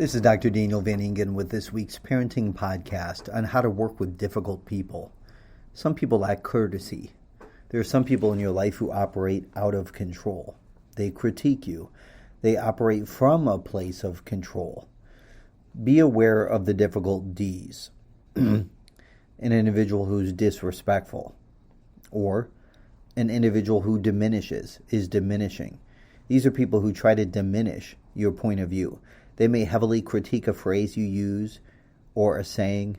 This is Dr. Daniel Van Ingen with this week's parenting podcast on how to work with difficult people. Some people lack courtesy. There are some people in your life who operate out of control. They critique you. They operate from a place of control. Be aware of the difficult D's. An individual who's disrespectful, or an individual who diminishes, is diminishing. These are people who try to diminish your point of view. They may heavily critique a phrase you use or a saying,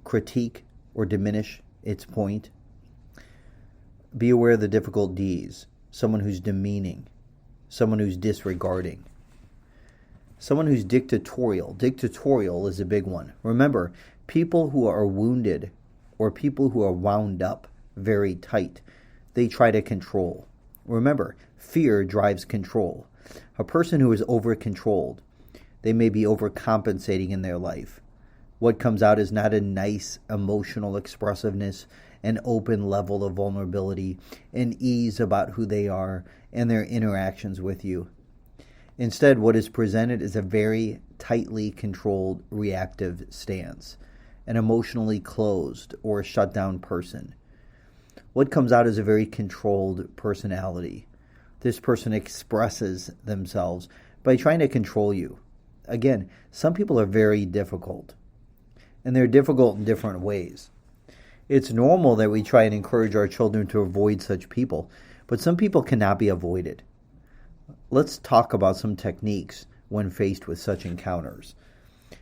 critique or diminish its point. Be aware of the difficult D's. Someone who's demeaning, someone who's disregarding, someone who's dictatorial. Dictatorial is a big one. Remember, people who are wounded or people who are wound up very tight, they try to control. Remember, fear drives control. A person who is over-controlled, they may be overcompensating in their life. What comes out is not a nice emotional expressiveness, an open level of vulnerability, an ease about who they are and their interactions with you. Instead, what is presented is a very tightly controlled reactive stance, an emotionally closed or shut down person. What comes out is a very controlled personality. This person expresses themselves by trying to control you. Again, some people are very difficult, and they're difficult in different ways. It's normal that we try and encourage our children to avoid such people, but some people cannot be avoided. Let's talk about some techniques when faced with such encounters.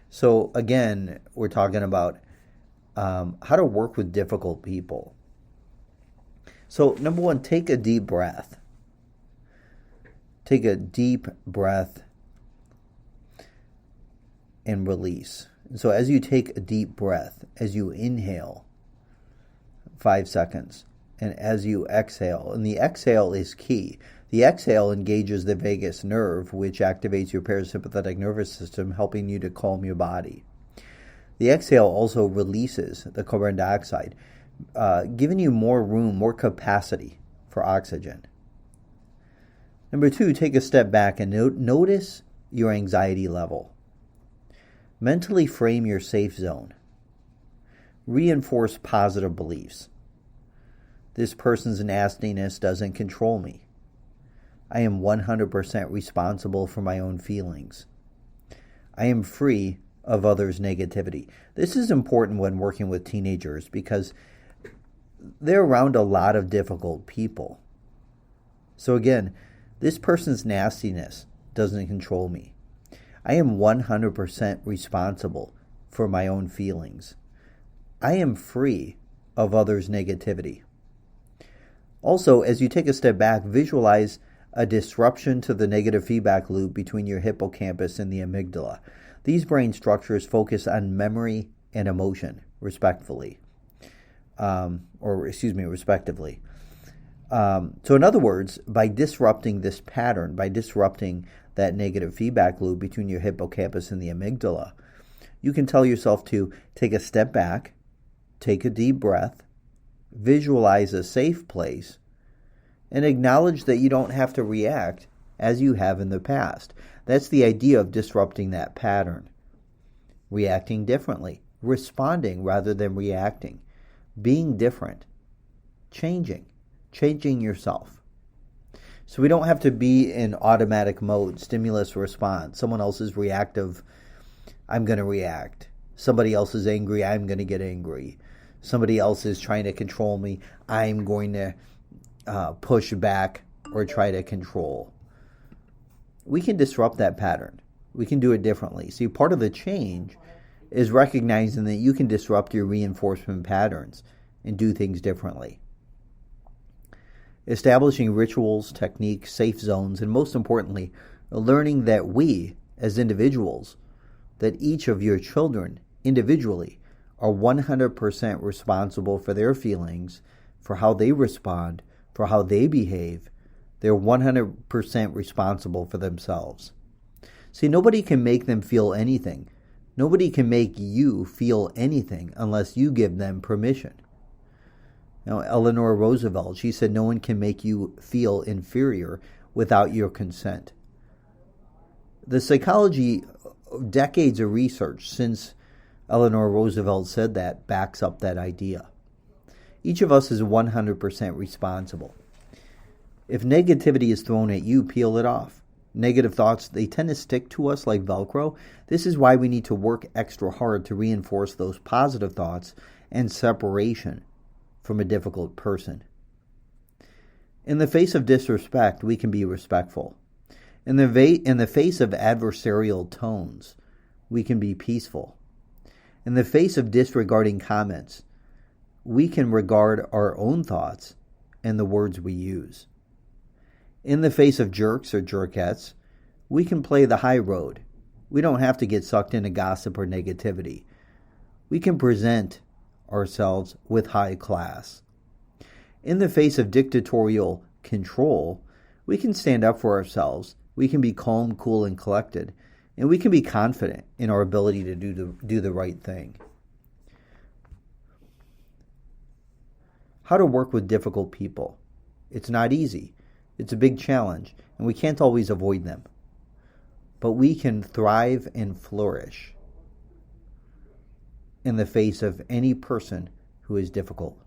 So again, we're talking about how to work with difficult people. So number one, take a deep breath. Take a deep breath and release. So as you take a deep breath, as you inhale, 5 seconds, and as you exhale, and the exhale is key. The exhale engages the vagus nerve, which activates your parasympathetic nervous system, helping you to calm your body. The exhale also releases the carbon dioxide, giving you more room, more capacity for oxygen. Number two, take a step back and notice your anxiety level. Mentally frame your safe zone. Reinforce positive beliefs. This person's nastiness doesn't control me. I am 100% responsible for my own feelings. I am free of others' negativity. This is important when working with teenagers because they're around a lot of difficult people. So again, this person's nastiness doesn't control me. I am 100% responsible for my own feelings. I am free of others' negativity. Also, as you take a step back, visualize a disruption to the negative feedback loop between your hippocampus and the amygdala. These brain structures focus on memory and emotion, respectively. Respectively. So in other words, by disrupting this pattern, by disrupting that negative feedback loop between your hippocampus and the amygdala, you can tell yourself to take a step back, take a deep breath, visualize a safe place, and acknowledge that you don't have to react as you have in the past. That's the idea of disrupting that pattern. Reacting differently, responding rather than reacting, being different, changing yourself. So we don't have to be in automatic mode, stimulus response. Someone else is reactive, I'm going to react. Somebody else is angry, I'm going to get angry. Somebody else is trying to control me, I'm going to push back or try to control. We can disrupt that pattern. We can do it differently. See, part of the change is recognizing that you can disrupt your reinforcement patterns and do things differently. Establishing rituals, techniques, safe zones, and most importantly, learning that we, as individuals, that each of your children individually are 100% responsible for their feelings, for how they respond, for how they behave. They're 100% responsible for themselves. See, nobody can make them feel anything. Nobody can make you feel anything unless you give them permission. Now, Eleanor Roosevelt, she said, no one can make you feel inferior without your consent. The psychology decades of research since Eleanor Roosevelt said that backs up that idea. Each of us is 100% responsible. If negativity is thrown at you, peel it off. Negative thoughts, they tend to stick to us like Velcro. This is why we need to work extra hard to reinforce those positive thoughts and separation from a difficult person. In the face of disrespect, we can be respectful. In the face of adversarial tones, we can be peaceful. In the face of disregarding comments, we can regard our own thoughts and the words we use. In the face of jerks or jerkettes, we can play the high road. We don't have to get sucked into gossip or negativity. We can present ourselves with high class. In the face of dictatorial control, we can stand up for ourselves. We can be calm, cool, and collected. And we can be confident in our ability to do the right thing. How to work with difficult people. It's not easy. It's a big challenge, and we can't always avoid them. But we can thrive and flourish in the face of any person who is difficult.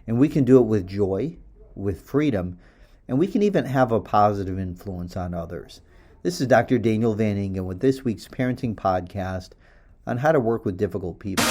And we can do it with joy, with freedom, and we can even have a positive influence on others. This is Dr. Daniel Van Ingen with this week's Parenting Podcast on how to work with difficult people.